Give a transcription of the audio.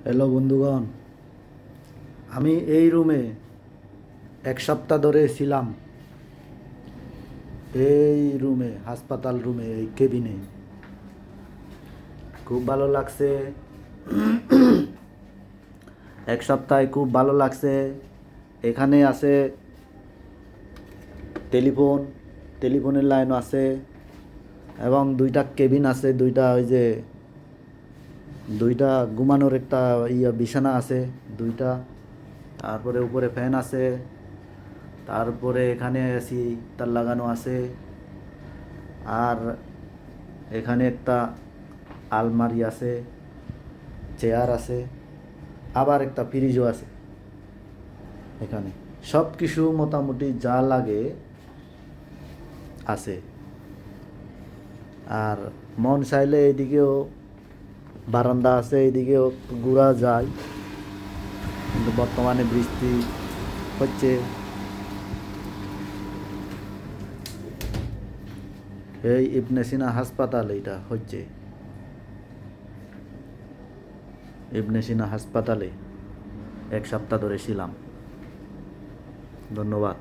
Hello বন্ধুগণ, আমি এই রুমে 1 সপ্তাহ ধরে ছিলাম। এই রুমে, হাসপাতাল রুমে, এই কেবিনে খুব ভালো লাগছে। 1 সপ্তাহে খুব ভালো লাগছে। এখানে আছে টেলিফোন, টেলিফোনের লাইনও আছে এবং 2টা কেবিন আছে। দুইটা ঘুমানোর একটা বিছানা আছে 2টা। তারপরে উপরে ফ্যান আছে। তারপরে এখানে এসি তার লাগানো আছে। আর এখানে একটা আলমারি আছে, চেয়ার আছে, আবার একটা ফ্রিজও আছে। এখানে সব কিছু মোটামুটি যা লাগে আছে। আর মন চাইলে এইদিকেও বারান্দা আছে, এইদিকেও ঘোরা যায়, কিন্তু বর্তমানে বৃষ্টি হচ্ছে। এই ইবনে সিনা হাসপাতাল এইটা হচ্ছে। ইবনে সিনা হাসপাতালে 1 সপ্তাহ ধরে ছিলাম। ধন্যবাদ।